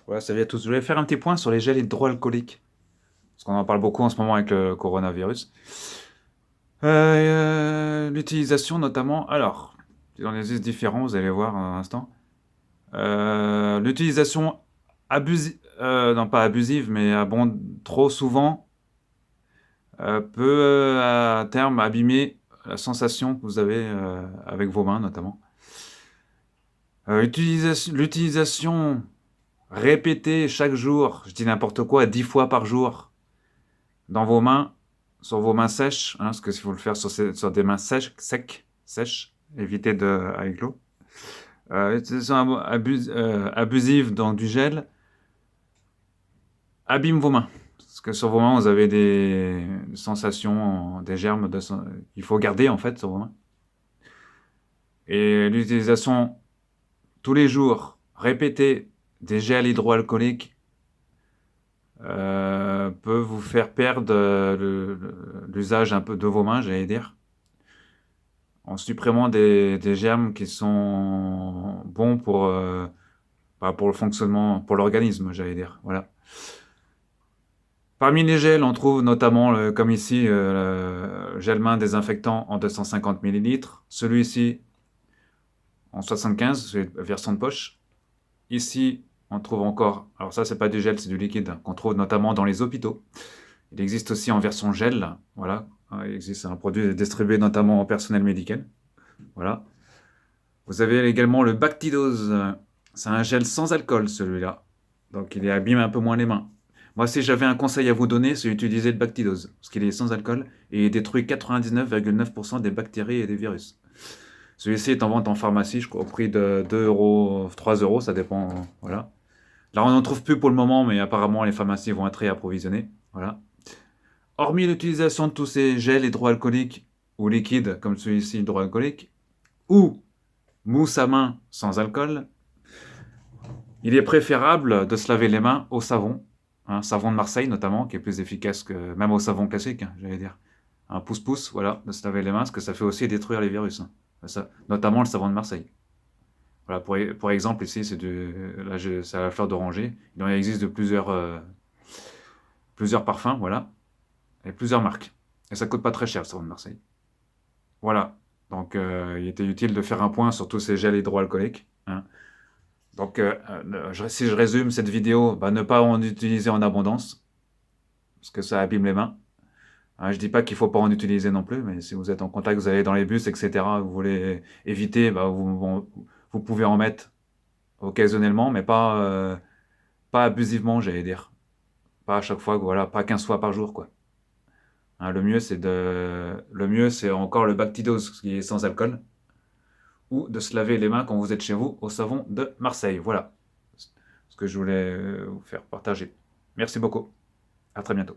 Voilà, salut à tous. Je voulais faire un petit point sur les gels hydroalcooliques, parce qu'on en parle beaucoup en ce moment avec le coronavirus. L'utilisation notamment, alors, dans les us différents, vous allez voir un instant. L'utilisation abusive, non pas abusive, mais trop souvent, peut à terme abîmer la sensation que vous avez avec vos mains notamment. L'utilisation répétée chaque jour, je dis n'importe quoi, 10 fois par jour, dans vos mains, sur vos mains sèches, hein, parce que s'il faut le faire sur des mains sèches, évitez avec l'eau. Utilisation abusive dans du gel abîme vos mains. Parce que sur vos mains, vous avez des sensations, des germes qu'il faut garder en fait sur vos mains. Et l'utilisation tous les jours, répétée, des gels hydroalcooliques peut vous faire perdre l'usage un peu de vos mains, j'allais dire, en supprimant des germes qui sont bons pour le fonctionnement, pour l'organisme, j'allais dire. Voilà. Parmi les gels, on trouve notamment, comme ici, le gel main désinfectant en 250 millilitres. Celui-ci en 75, c'est la version de poche. Ici, on trouve encore, alors ça, c'est pas du gel, c'est du liquide, qu'on trouve notamment dans les hôpitaux. Il existe aussi en version gel, voilà. Il existe un produit distribué notamment au personnel médical. Voilà. Vous avez également le Bactidose. C'est un gel sans alcool, celui-là. Donc, il abîme un peu moins les mains. Moi, si j'avais un conseil à vous donner, c'est d'utiliser le Bactidose, parce qu'il est sans alcool et il détruit 99,9% des bactéries et des virus. Celui-ci est en vente en pharmacie, je crois, au prix de 2 euros, 3 euros, ça dépend. Voilà. Là, on n'en trouve plus pour le moment, mais apparemment, les pharmacies vont être réapprovisionnées. Voilà. Hormis l'utilisation de tous ces gels hydroalcooliques ou liquides, comme celui-ci hydroalcoolique, ou mousse à main sans alcool, il est préférable de se laver les mains au savon, hein, savon de Marseille notamment, qui est plus efficace que même au savon classique, hein, j'allais dire. Un pouce-pouce, voilà, de se laver les mains, parce que ça fait aussi détruire les virus, hein. Notamment le savon de Marseille. Voilà, pour exemple, ici, c'est à la fleur d'oranger. Il en existe de plusieurs parfums, voilà, et plusieurs marques. Et ça coûte pas très cher, le savon de Marseille. Voilà. Donc, il était utile de faire un point sur tous ces gels hydroalcooliques, hein. Donc, si je résume cette vidéo, bah, ne pas en utiliser en abondance, parce que ça abîme les mains. Hein, je dis pas qu'il faut pas en utiliser non plus, mais si vous êtes en contact, vous allez dans les bus, etc., vous voulez éviter, bah, vous pouvez en mettre occasionnellement, mais pas abusivement, j'allais dire. Pas à chaque fois, voilà, pas 15 fois par jour, quoi. Hein, le mieux, c'est encore le Bactidose, qui est sans alcool, ou de se laver les mains quand vous êtes chez vous au savon de Marseille. Voilà ce que je voulais vous faire partager. Merci beaucoup. À très bientôt.